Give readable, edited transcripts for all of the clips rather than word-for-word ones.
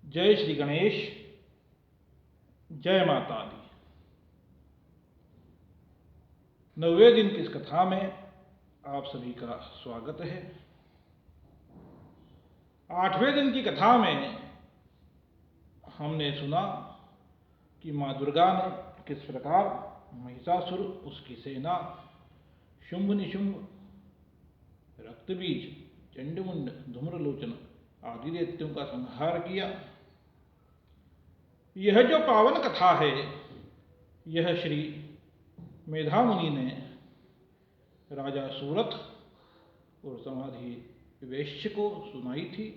जय श्री गणेश, जय माता दी। 9वें दिन की इस कथा में आप सभी का स्वागत है। 8वें दिन की कथा में हमने सुना कि माँ दुर्गा ने किस प्रकार महिषासुर, उसकी सेना, शुंभ निशुंभ, रक्तबीज, चंडमुंड, धूम्रलोचन आदि दैत्यों का संहार किया। यह जो पावन कथा है, यह श्री मेधामुनि ने राजा सूरथ और समाधि वैश्य को सुनाई थी।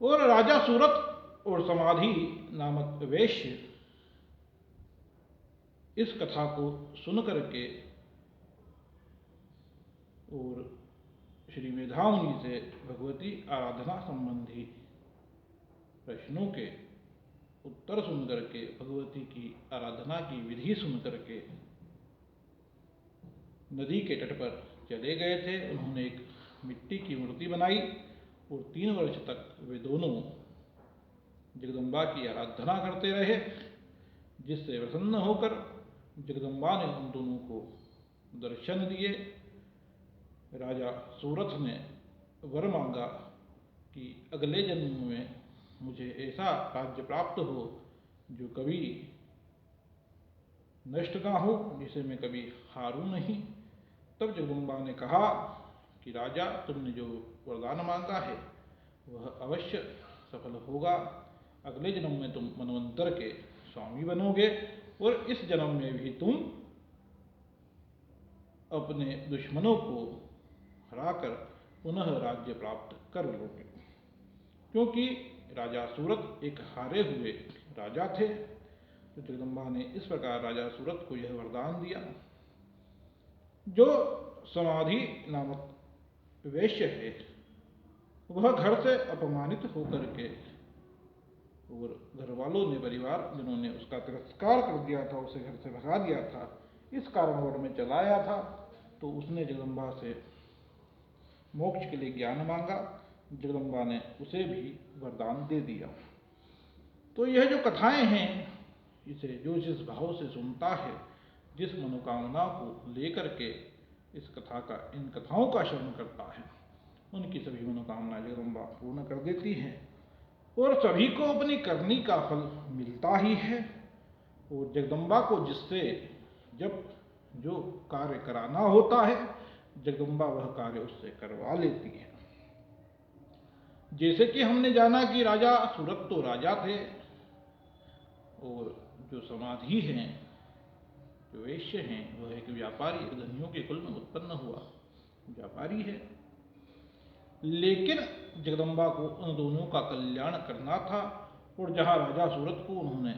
और राजा सूरथ और समाधि नामक वैश्य इस कथा को सुन करके और श्री मेधामुनि से भगवती आराधना संबंधी प्रश्नों के उत्तर सुन करके, भगवती की आराधना की विधि सुन करके नदी के तट पर चले गए थे। उन्होंने एक मिट्टी की मूर्ति बनाई और 3 वर्ष तक वे दोनों जगदम्बा की आराधना करते रहे, जिससे प्रसन्न होकर जगदम्बा ने उन दोनों को दर्शन दिए। राजा सूरथ ने वर मांगा कि अगले जन्म में मुझे ऐसा राज्य प्राप्त हो जो कभी नष्ट ना हो, जिसे मैं कभी हारूं नहीं। तब जगदम्बा ने कहा कि राजा, तुमने जो वरदान मांगा है वह अवश्य सफल होगा। अगले जन्म में तुम मनवंतर के स्वामी बनोगे और इस जन्म में भी तुम अपने दुश्मनों को हराकर पुनः राज्य प्राप्त कर लोगे। क्योंकि राजा सूरथ एक हारे हुए राजा थे, तो जगदम्बा ने इस प्रकार राजा सूरथ को यह वरदान दिया। जो समाधि नामक वैश्य है, वह घर से अपमानित होकर के और घर वालों ने, परिवार जिन्होंने उसका तिरस्कार कर दिया था, उसे घर से भगा दिया था, इस कारणवश में चलाया था, तो उसने जगदम्बा से मोक्ष के लिए ज्ञान मांगा। जगदम्बा ने उसे भी वरदान दे दिया। तो यह जो कथाएं हैं, इसे जो जिस भाव से सुनता है, जिस मनोकामना को लेकर के इस कथा का, इन कथाओं का श्रवण करता है, उनकी सभी मनोकामना जगदम्बा पूर्ण कर देती हैं और सभी को अपनी करनी का फल मिलता ही है। और जगदम्बा को जिससे जब जो कार्य कराना होता है, जगदम्बा वह कार्य उससे करवा लेती है। जैसे कि हमने जाना कि राजा सूरथ तो राजा थे और जो समाधि हैं, जो वैश्य हैं, वह एक व्यापारी, धनियों के कुल में उत्पन्न हुआ व्यापारी है। लेकिन जगदम्बा को उन दोनों का कल्याण करना था और जहाँ राजा सूरथ को उन्होंने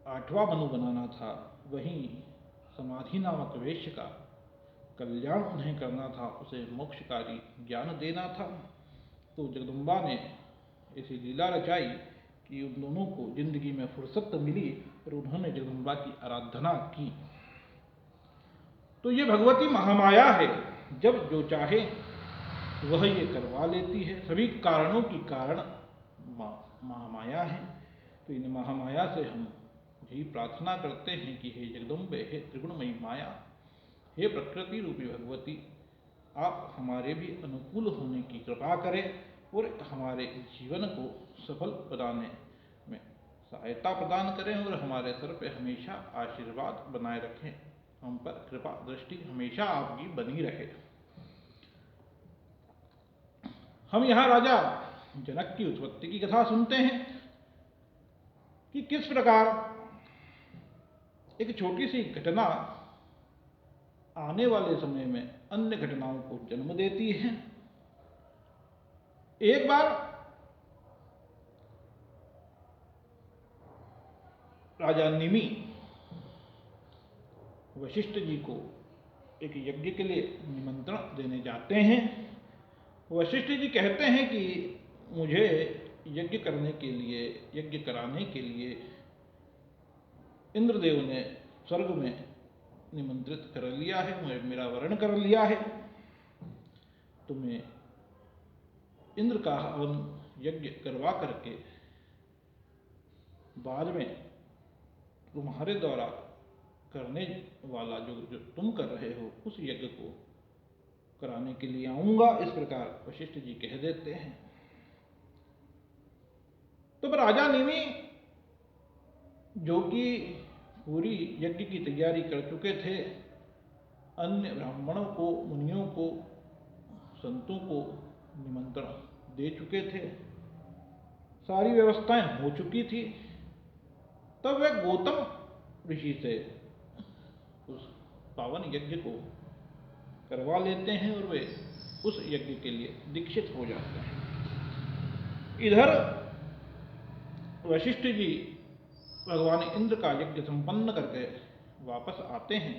8वां मनु बनाना था, वहीं समाधि नामक वैश्य का कल्याण उन्हें करना था, उसे मोक्षकारी ज्ञान देना था। तो जगदम्बा ने ऐसी लीला रचाई कि उन दोनों को जिंदगी में फुर्सत मिली और उन्होंने जगदम्बा की आराधना की। तो ये भगवती महामाया है, जब जो चाहे वह ये करवा लेती है। सभी कारणों की कारण महामाया है। तो इन महामाया से हम यही प्रार्थना करते हैं कि हे जगदम्बे, हे त्रिगुणमयी माया, हे प्रकृति रूपी भगवती, आप हमारे भी अनुकूल होने की कृपा करें और हमारे जीवन को सफल बनाने में सहायता प्रदान करें और हमारे सर पे हमेशा आशीर्वाद बनाए रखें। हम पर कृपा दृष्टि हमेशा आपकी बनी रहे। हम यहाँ राजा जनक की उत्पत्ति की कथा सुनते हैं कि किस प्रकार एक छोटी सी घटना आने वाले समय में अन्य घटनाओं को जन्म देती है। एक बार राजा निमि वशिष्ठ जी को एक यज्ञ के लिए निमंत्रण देने जाते हैं। वशिष्ठ जी कहते हैं कि मुझे यज्ञ करने के लिए, यज्ञ कराने के लिए इंद्रदेव ने स्वर्ग में निमंत्रित कर लिया है, मेरा वरण कर लिया है। तुम्हें इंद्र का हवन यज्ञ करवा करके बाद में तुम्हारे द्वारा करने वाला जो तुम कर रहे हो उस यज्ञ को कराने के लिए आऊंगा, इस प्रकार वशिष्ठ जी कह देते हैं। तो राजा निमि जो कि पूरी यज्ञ की तैयारी कर चुके थे, अन्य ब्राह्मणों को, मुनियों को, संतों को निमंत्रण दे चुके थे, सारी व्यवस्थाएं हो चुकी थी, तब वे गौतम ऋषि से उस पावन यज्ञ को करवा लेते हैं और वे उस यज्ञ के लिए दीक्षित हो जाते हैं। इधर वशिष्ठ जी भगवान इंद्र का यज्ञ संपन्न करके वापस आते हैं,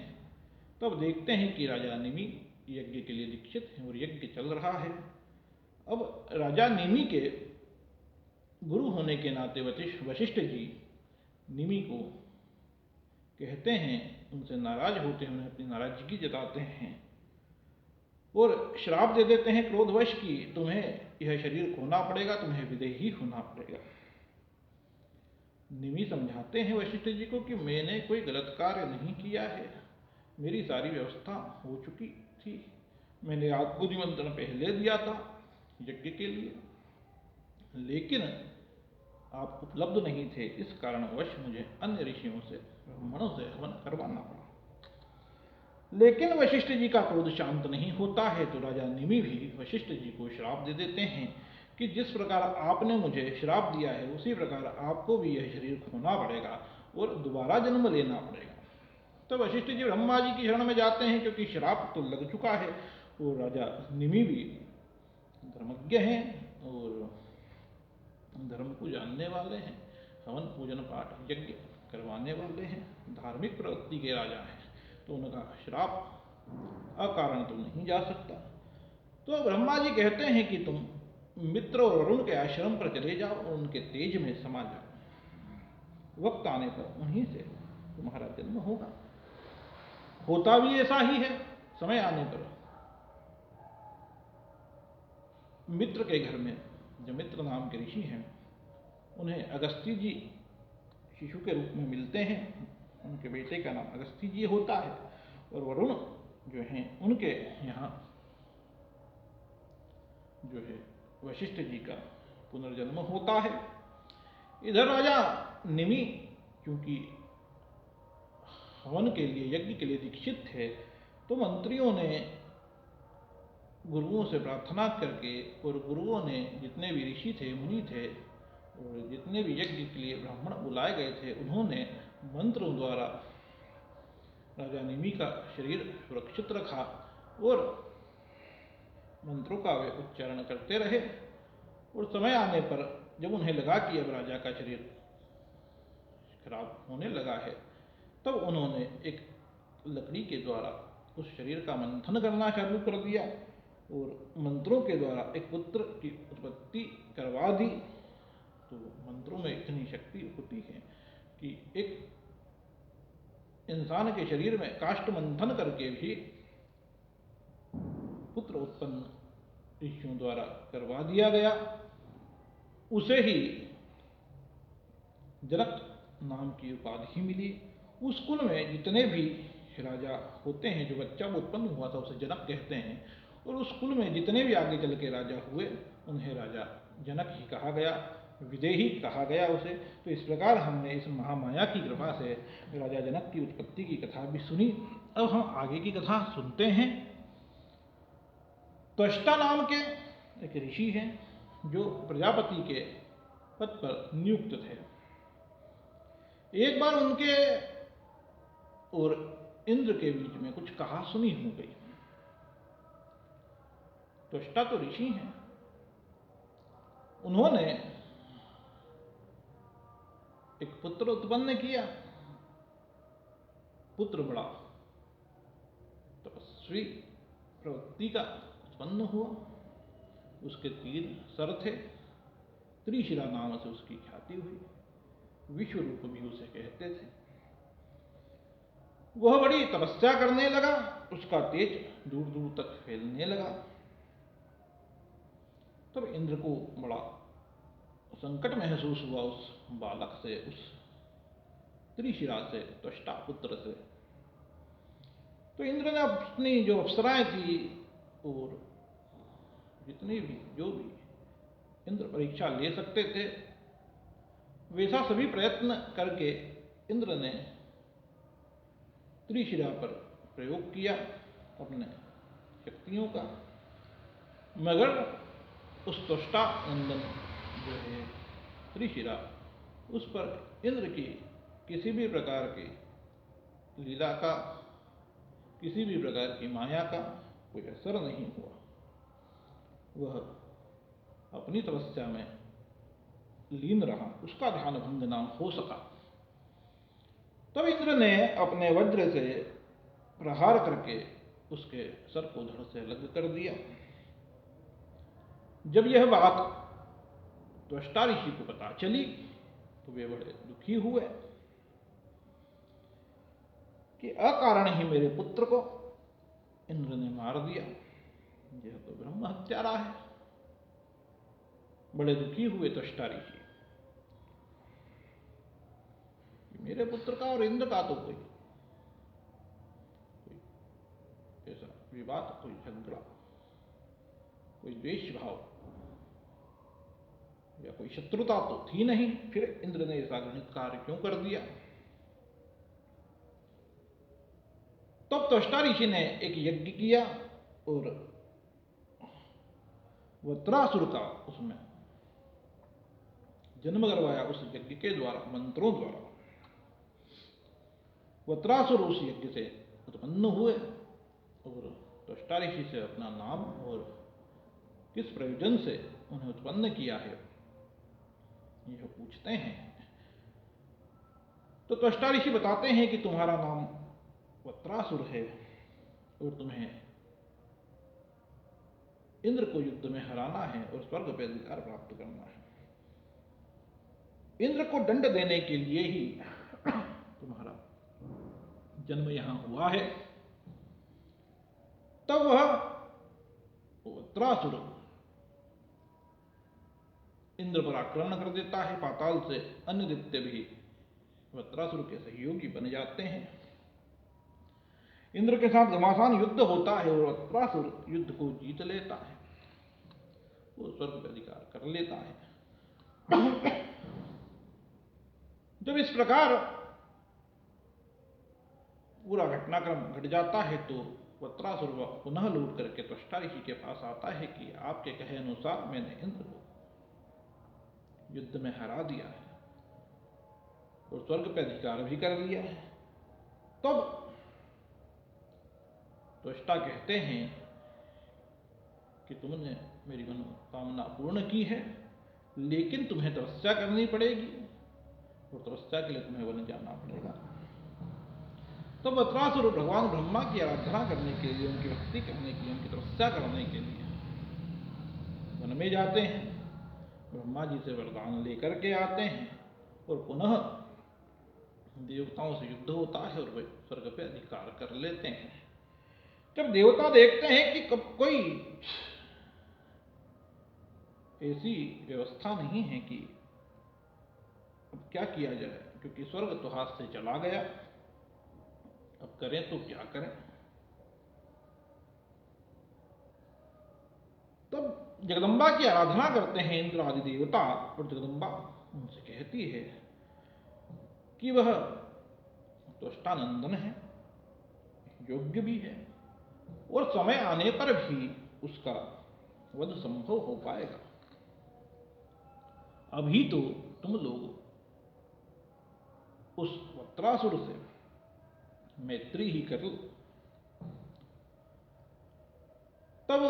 तब देखते हैं कि राजा निमि यज्ञ के लिए दीक्षित हैं और यज्ञ चल रहा है। अब राजा निमि के गुरु होने के नाते वशिष्ठ जी निमि को कहते हैं, उनसे नाराज होते हैं, उन्हें अपनी नाराजगी जताते हैं और श्राप दे देते हैं क्रोधवश कि तुम्हें यह शरीर खोना पड़ेगा, तुम्हें विदेही होना पड़ेगा। निमि समझाते हैं वशिष्ठ जी को कि मैंने कोई गलत कार्य नहीं किया है, मेरी सारी व्यवस्था हो चुकी थी, मैंने आपको निमंत्रण पहले दिया था यज्ञ के लिए, लेकिन आप उपलब्ध नहीं थे, इस कारणवश मुझे अन्य ऋषियों से, ब्राह्मणों से हवन करवाना पड़ा। लेकिन वशिष्ठ जी का क्रोध शांत नहीं होता है, तो राजा निमि भी वशिष्ठ जी को श्राप दे देते हैं कि जिस प्रकार आपने मुझे श्राप दिया है उसी प्रकार आपको भी यह शरीर खोना पड़ेगा और दोबारा जन्म लेना पड़ेगा। तो वशिष्ठ जी ब्रह्मा जी की शरण में जाते हैं, क्योंकि श्राप तो लग चुका है और राजा निमि भी धर्मज्ञ हैं और धर्म को जानने वाले हैं, हवन पूजन पाठ यज्ञ करवाने वाले हैं, धार्मिक प्रवृत्ति के राजा हैं, तो उनका श्राप अकारण तो नहीं जा सकता। तो ब्रह्मा जी कहते हैं कि तुम मित्र और वरुण के आश्रम पर चले जाओ और उनके तेज में समा जाओ, वक्त आने पर उन्हीं से तुम्हारा जन्म होगा। होता भी ऐसा ही है, समय आने पर मित्र के घर में, जो मित्र नाम के ऋषि हैं, उन्हें अगस्त्य जी शिशु के रूप में मिलते हैं, उनके बेटे का नाम अगस्त्य जी होता है और वरुण जो हैं उनके यहाँ जो है वशिष्ठ जी का पुनर्जन्म होता है। इधर राजा निमि क्योंकि हवन के लिए, यज्ञ के लिए दीक्षित थे, तो मंत्रियों ने गुरुओं से प्रार्थना करके और गुरुओं ने जितने भी ऋषि थे, मुनि थे और जितने भी यज्ञ के लिए ब्राह्मण बुलाए गए थे, उन्होंने मंत्रों द्वारा राजा निमि का शरीर सुरक्षित रखा और मंत्रों का वे उच्चारण करते रहे। और समय आने पर जब उन्हें लगा कि अब राजा का शरीर खराब होने लगा है, तब उन्होंने एक लकड़ी के द्वारा उस शरीर का मंथन करना चालू कर दिया और मंत्रों के द्वारा एक पुत्र की उत्पत्ति करवा दी। तो मंत्रों में इतनी शक्ति होती है कि एक इंसान के शरीर में काष्ठ मंथन करके भी पुत्र उत्पन्न ऋषियों द्वारा करवा दिया गया। उसे ही जनक नाम की उपाधि मिली। उस कुल में जितने भी राजा होते हैं, जो बच्चा उत्पन्न हुआ था उसे जनक कहते हैं, और उस कुल में जितने भी आगे चल के राजा हुए उन्हें राजा जनक ही कहा गया, विदेही कहा गया उसे। तो इस प्रकार हमने इस महामाया की कृपा से राजा जनक की उत्पत्ति की कथा भी सुनी। अब हम आगे की कथा सुनते हैं। त्वष्टा नाम के एक ऋषि हैं जो प्रजापति के पद पर नियुक्त थे। एक बार उनके और इंद्र के बीच में कुछ कहा सुनी हो गई। त्वष्टा तो ऋषि हैं, उन्होंने एक पुत्र उत्पन्न किया। पुत्र बड़ा तपस्वी प्रवृत्ति का उत्पन्न हुआ, उसके 3 सर थे, त्रिशिरा नाम से उसकी ख्याति हुई, विश्व रूप भी उसे कहते थे। वह बड़ी तपस्या करने लगा, उसका तेज दूर दूर तक फैलने लगा। तब इंद्र को बड़ा संकट महसूस हुआ उस बालक से, उस त्रिशिरा से, त्वष्टा पुत्र से। तो इंद्र ने अपनी जो अप्सराएं थी और जितने भी जो भी इंद्र परीक्षा ले सकते थे, वैसा सभी प्रयत्न करके इंद्र ने त्रिशिरा पर प्रयोग किया अपने शक्तियों का, मगर उस त्वष्टा नंदन जो है त्रिशिरा, उस पर इंद्र की किसी भी प्रकार की लीला का, किसी भी प्रकार की माया का कोई असर नहीं हुआ। वह अपनी तपस्या में लीन रहा, उसका ध्यान भंग ना हो सका। तब इंद्र ने अपने वज्र से प्रहार करके उसके सर को धड़ से अलग कर दिया। जब यह बात त्वष्टा ऋषि को पता चली तो वे बड़े दुखी हुए कि अकारण ही मेरे पुत्र को इंद्र ने मार दिया, यह तो ब्रह्म हत्यारा है। बड़े दुखी हुए त्वष्टा ऋषि, मेरे पुत्र का और इंद्र का तो कोई ऐसा विवाद, कोई झगड़ा, कोई द्वेष भाव या कोई शत्रुता तो थी नहीं, फिर इंद्र ने ऐसा घृणित कार्य क्यों कर दिया। तब त्वष्टा ऋषि ने एक यज्ञ किया और वत्रासुर का उसमें जन्म करवाया। उस यज्ञ के द्वारा, मंत्रों द्वारा वत्रासुर उस यज्ञ से उत्पन्न हुए और त्वष्टा ऋषि से अपना नाम और किस प्रयोजन से उन्हें उत्पन्न किया है यह पूछते हैं। तो त्वष्टा ऋषि बताते हैं कि तुम्हारा नाम वत्रासुर है और तुम्हें इंद्र को युद्ध में हराना है और स्वर्ग पे अधिकार प्राप्त करना है। इंद्र को दंड देने के लिए ही तुम्हारा जन्म यहां हुआ है। तब वह वत्रासुर इंद्र पर आक्रमण कर देता है। पाताल से अन्य दैत्य भी वत्रासुर के सहयोगी बन जाते हैं। इंद्र के साथ घमासान युद्ध होता है और वत्रासुर युद्ध को जीत लेता है, वो स्वर्ग पर अधिकार कर लेता है। जब इस प्रकार पूरा घटनाक्रम घट जाता है तो वत्रासुर पुनः लौट करके त्वष्टा ऋषि के पास आता है कि आपके कहे अनुसार मैंने इंद्र को युद्ध में हरा दिया है और स्वर्ग पे अधिकार भी कर लिया है। तब त्वष्टा कहते हैं कि तुमने मेरी मनोकामना पूर्ण की है, लेकिन तुम्हें तपस्या करनी पड़ेगी और तपस्या के लिए तुम्हें वन जाना पड़ेगा। तब वत्रासुर भगवान ब्रह्मा की आराधना करने के लिए, उनकी भक्ति करने के लिए, उनकी तपस्या करने के लिए वन में जाते हैं। ब्रह्मा जी से वरदान लेकर के आते हैं और पुनः देवताओं से युद्ध होता है और वे स्वर्ग पे अधिकार कर लेते हैं। जब देवता देखते हैं कि कब कोई ऐसी व्यवस्था नहीं है कि अब क्या किया जाए, क्योंकि स्वर्ग तो हाथ से चला गया, अब करें तो क्या करें। तब जगदम्बा की आराधना करते हैं इंद्र आदि देवता और जगदम्बा उनसे कहती है कि वह त्वष्टानंदन है, योग्य भी है और समय आने पर भी उसका वध संभव हो पाएगा। अभी तो तुम लोग उस वत्रासुर से मैत्री ही कर लो। तब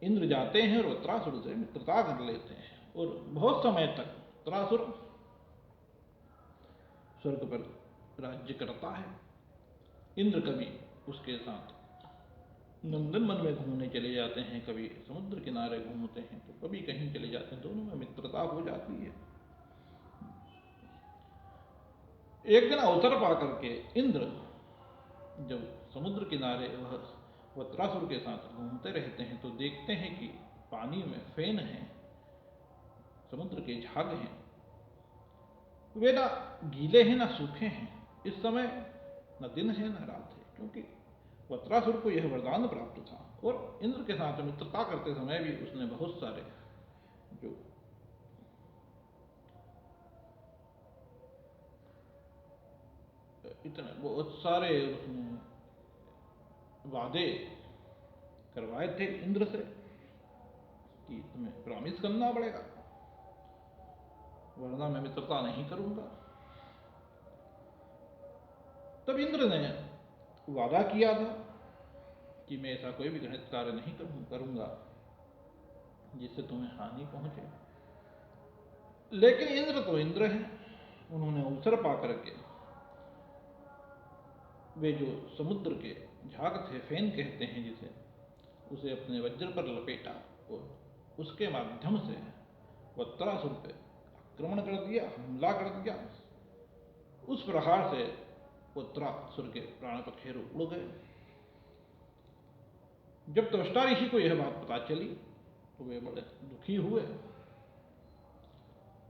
इंद्र जाते हैं और वत्रासुर से मित्रता कर लेते हैं और बहुत समय तक वत्रासुर स्वर्ग पर राज्य करता है। इंद्र कभी उसके साथ नंदन वन में घूमने चले जाते हैं, कभी समुद्र किनारे घूमते हैं, तो कभी कहीं चले जाते हैं, दोनों में मित्रता हो जाती है। एक दिन अवसर पा करके इंद्र जब समुद्र किनारे वह वत्रासुर के साथ घूमते रहते हैं तो देखते हैं कि पानी में फेन है, समुद्र के झाग हैं, वे ना गीले हैं ना सूखे हैं। इस समय न दिन है न रात है, क्योंकि वत्रासुर को यह वरदान प्राप्त था और इंद्र के साथ मित्रता करते समय भी उसने बहुत सारे जो इतने बहुत सारे उसने वादे करवाए थे इंद्र से कि तुम्हें प्रॉमिस करना पड़ेगा, वरना मैं मित्रता नहीं करूंगा। तब इंद्र ने वादा किया था कि मैं ऐसा कोई भी घृणित कार्य नहीं करूंगा जिससे तुम्हें हानि पहुंचे। लेकिन इंद्र तो इंद्र है, उन्होंने अवसर पा करके वे जो समुद्र के झाग थे, फेन कहते हैं जिसे, उसे अपने वज्र पर लपेटा और उसके माध्यम से वत्रासुर पे आक्रमण कर दिया, हमला कर दिया। उस प्रहार से वत्रासुर के प्राण पखेरु उड़ गए। जब त्वष्टा ऋषि को यह बात पता चली तो वे बड़े दुखी हुए।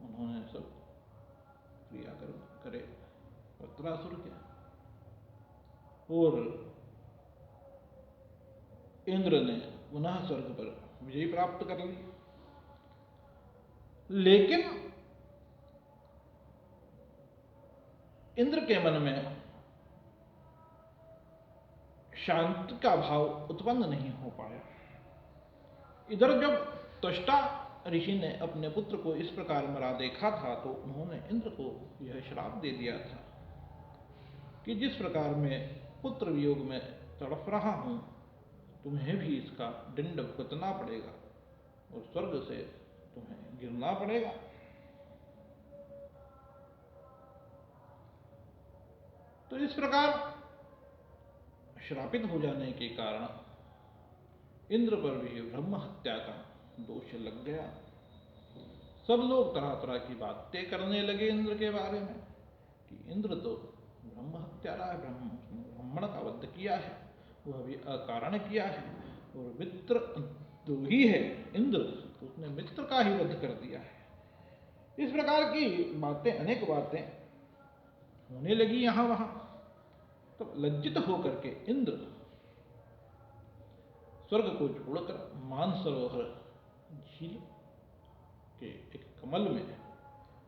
उन्होंने सब क्रियाकर्म करे वत्रासुर के और इंद्र ने पुनः स्वर्ग पर विजय प्राप्त कर ली। लेकिन इंद्र के मन में शांति का भाव उत्पन्न नहीं हो पाया। इधर जब त्वष्टा ऋषि ने अपने पुत्र को इस प्रकार मरा देखा था तो उन्होंने इंद्र को यह श्राप दे दिया था कि जिस प्रकार मैं पुत्र वियोग में तड़प रहा हूं, तुम्हें भी इसका दंड भुगतना पड़ेगा और स्वर्ग से तुम्हें गिरना पड़ेगा। तो इस प्रकार श्रापित हो जाने के कारण इंद्र पर भी ब्रह्म हत्या का दोष लग गया। सब लोग तरह तरह की बातें करने लगे इंद्र के बारे में कि इंद्र तो ब्रह्म हत्यारा है, ब्राह्मण का वध किया है, वह भी अकारण किया है, और मित्र तो ही है इंद्र, तो उसने मित्र का ही वध कर दिया है। इस प्रकार की बातें, अनेक बातें होने लगी यहां वहां। तो लज्जित होकर के इंद्र स्वर्ग को छोड़कर मानसरोवर झील के एक कमल में,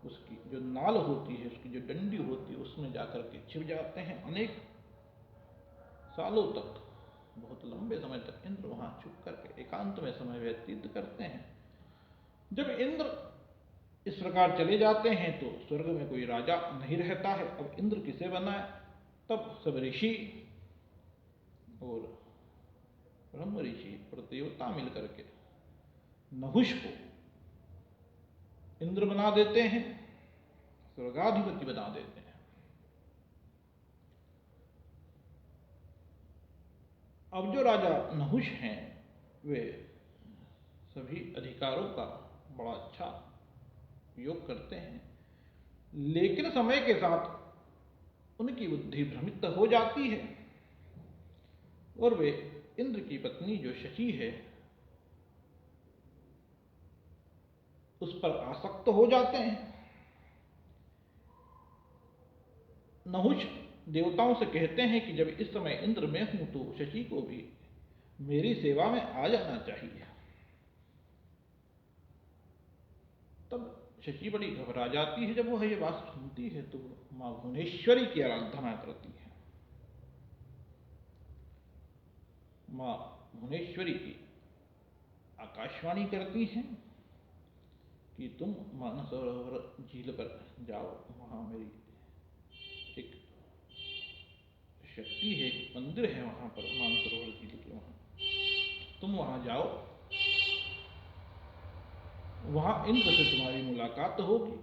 उसकी जो नाल होती है, उसकी जो डंडी होती है, उसमें जाकर के छिप जाते हैं। अनेक सालों तक, बहुत लंबे समय तक इंद्र वहां छुप करके एकांत में समय व्यतीत करते हैं। जब इंद्र इस प्रकार चले जाते हैं तो स्वर्ग में कोई राजा नहीं रहता है। अब इंद्र किसे बनाए? तब सब ऋषि और ब्रह्म ऋषि और देवता मिलकर के नहुष को इंद्र बना देते हैं, स्वर्गाधिपति बना देते हैं। अब जो राजा नहुष हैं वे सभी अधिकारों का बड़ा अच्छा उपयोग करते हैं, लेकिन समय के साथ उनकी बुद्धि भ्रमित हो जाती है और वे इंद्र की पत्नी जो शची है उस पर आसक्त हो जाते हैं। नहुष देवताओं से कहते हैं कि जब इस समय इंद्र में हूं तो शची को भी मेरी सेवा में आ जाना चाहिए। तब शची बड़ी घबरा जाती है। जब वह ये बात सुनती है तो मां भुवनेश्वरी की आराधना करती है। मां भुवनेश्वरी की आकाशवाणी करती हैं कि तुम मानसरोवर झील पर जाओ, वहां मेरी एक शक्ति है, एक मंदिर है वहां पर, मानसरोवर झील के वहां तुम वहां जाओ, वहां इंद्र से तुम्हारी मुलाकात होगी।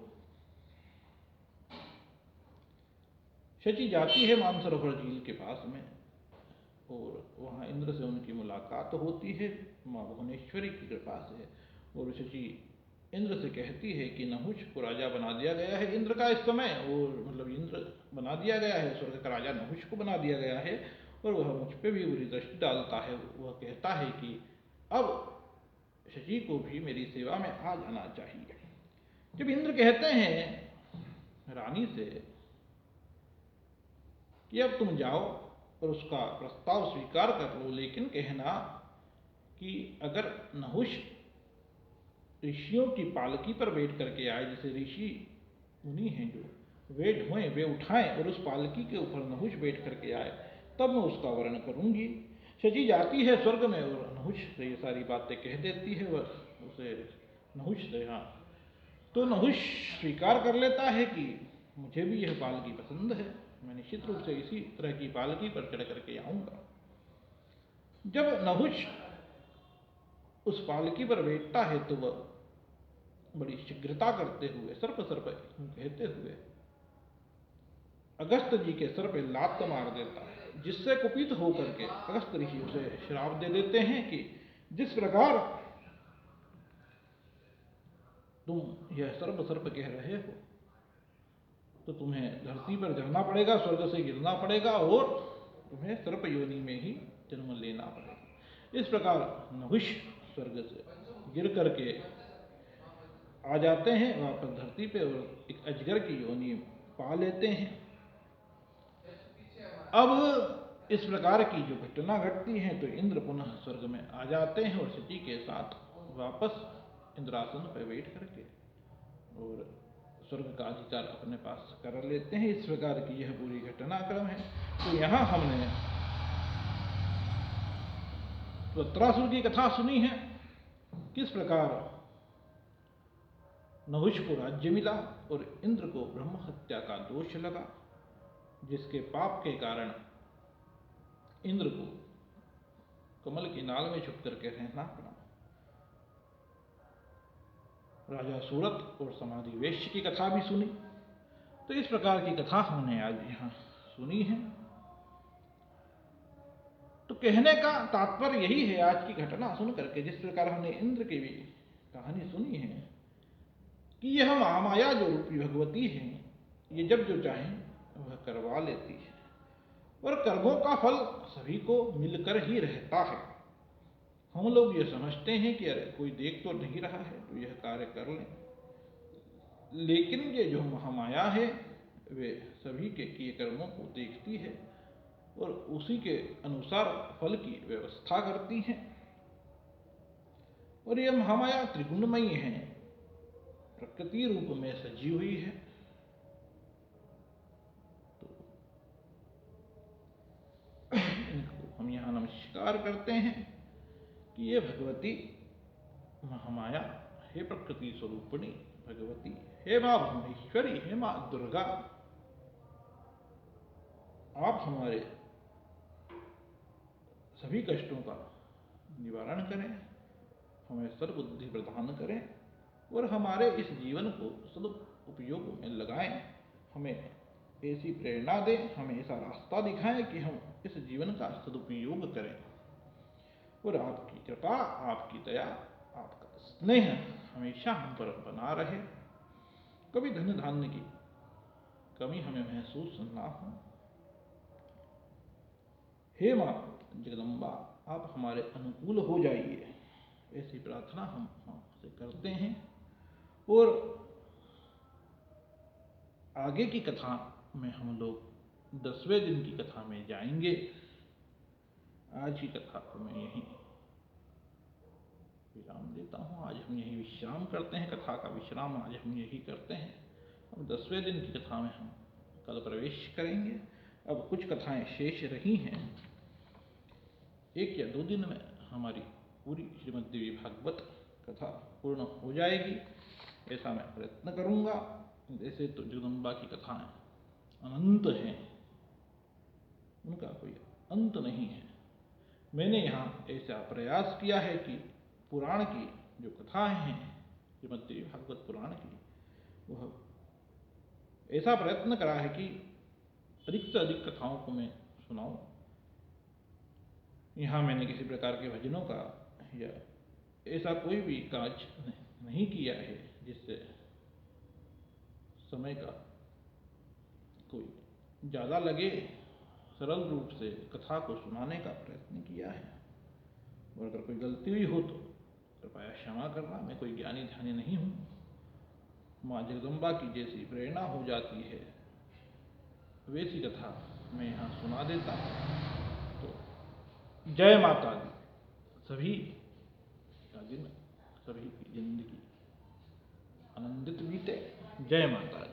शची जाती है मानसरोवर झील के पास में और वहां इंद्र से उनकी मुलाकात होती है मां भुवनेश्वरी की कृपा से। और शची इंद्र से कहती है कि नहुष को राजा बना दिया गया है इंद्र का इस समय, और मतलब इंद्र बना दिया गया है, स्वर्ग का राजा नहुष को बना दिया गया है और वह मुझ पे भी बुरी दृष्टि डालता है। वह कहता है कि अब शची को भी मेरी सेवा में आ जाना चाहिए। जब इंद्र कहते हैं रानी से कि अब तुम जाओ और उसका प्रस्ताव स्वीकार कर लो, लेकिन कहना कि अगर नहुष ऋषियों की पालकी पर बैठ करके आए, जैसे ऋषि मुनि हैं जो वे ढोएं वे उठाएं और उस पालकी के ऊपर नहुष बैठ करके आए, तब मैं उसका वर्ण करूंगी। शची जाती है स्वर्ग में और नहुष से ये सारी बातें कह देती है, वह उसे नहुष से, हाँ, तो नहुष स्वीकार कर लेता है कि मुझे भी यह पालकी पसंद है, मैं निश्चित रूप से इसी तरह की पालकी पर चढ़ करके आऊंगा। जब नहुष उस पालकी पर बैठता है तो वह बड़ी शीघ्रता करते हुए सर्प सर्प कहते हुए अगस्त जी के सर पे लात मार देता है, जिससे कुपित होकर के अगस्त ऋषि उसे श्राप दे देते हैं कि जिस प्रकार तुम यह सर्प सर्प कह रहे हो तो तुम्हें धरती पर जलना पड़ेगा, स्वर्ग से गिरना पड़ेगा और तुम्हें सर्प योनि में ही जन्म लेना पड़ेगा। इस प्रकार नहुष स्वर्ग से गिर करके आ जाते हैं वापस धरती पे और एक अजगर की योनि पा लेते हैं। अब इस प्रकार की जो घटना घटती है तो इंद्र पुनः स्वर्ग में आ जाते हैं और शची के साथ वापस इंद्रासन पर बैठ करके और स्वर्ग का अधिकार अपने पास कर लेते हैं। इस प्रकार की यह पूरी घटनाक्रम है। तो यहाँ हमने वृत्रासुर की कथा सुनी है, किस प्रकार नहुष को राज्य मिला और इंद्र को ब्रह्म हत्या का दोष लगा, जिसके पाप के कारण इंद्र को कमल की नाल में छुप करके रहना पड़ा। राजा सूरत और समाधि वेश्य की कथा भी सुनी। तो इस प्रकार की कथा हमने आज यहाँ सुनी है। तो कहने का तात्पर्य यही है आज की घटना सुन करके, जिस प्रकार हमने इंद्र की भी कहानी सुनी है कि यह महामाया जो रूपी भगवती है, ये जब जो चाहे वह करवा लेती है और कर्मों का फल सभी को मिलकर ही रहता है। हम लोग ये समझते हैं कि अरे कोई देख तो नहीं रहा है तो यह कार्य कर लें, लेकिन ये जो महामाया है वे सभी के किए कर्मों को देखती है और उसी के अनुसार फल की व्यवस्था करती है। और यह महामाया त्रिगुणमयी है, प्रकृति रूप में सजी हुई है। तो इनको हम यहाँ नमस्कार करते हैं कि ये भगवती महामाया, हे प्रकृति स्वरूपिणी भगवती, हे माँ भुवनेश्वरी, हे माँ दुर्गा, आप हमारे सभी कष्टों का निवारण करें, हमें सद्बुद्धि प्रदान करें और हमारे इस जीवन को सदुपयोग में लगाएं। हमें ऐसी प्रेरणा दें, हमें ऐसा रास्ता दिखाएं कि हम इस जीवन का सदुपयोग करें और आपकी कृपा, आपकी दया, आपका स्नेह हमेशा हम पर बना रहे। कभी धन धान्य की कमी हमें महसूस ना हो। हे माँ जगदम्बा, आप हमारे अनुकूल हो जाइए, ऐसी प्रार्थना हम आपसे करते हैं। और आगे की कथा में हम लोग 10वें दिन की कथा में जाएंगे। आज की कथा को मैं यहीं विराम देता हूँ। आज हम यही विश्राम करते हैं, कथा का विश्राम आज हम यही करते हैं। अब 10वें दिन की कथा में हम कल प्रवेश करेंगे। अब कुछ कथाएं शेष रही हैं, 1 या 2 दिन में हमारी पूरी श्रीमद् देवी भागवत कथा पूर्ण हो जाएगी, ऐसा मैं प्रयत्न करूँगा। जैसे तो जगदम्बा की कथाएं अनंत हैं, उनका कोई अंत नहीं है। मैंने यहाँ ऐसा प्रयास किया है कि पुराण की जो कथाएं हैं, श्रीमद् देवी भागवत पुराण की, वह ऐसा प्रयत्न करा है कि अधिक से अधिक कथाओं को मैं सुनाऊं। यहाँ मैंने किसी प्रकार के भजनों का या ऐसा कोई भी काज नहीं किया है जिससे समय का कोई ज़्यादा लगे। सरल रूप से कथा को सुनाने का प्रयत्न किया है और अगर कोई गलती हुई हो तो कृपया क्षमा करना, मैं कोई ज्ञानी ध्यानी नहीं हूँ। माँ जगदम्बा की जैसी प्रेरणा हो जाती है वैसी कथा मैं यहाँ सुना देता हूँ। तो जय माता दी। सभी का दिन, सभी की जिंदगी आनंदित बीते। जय माता दी।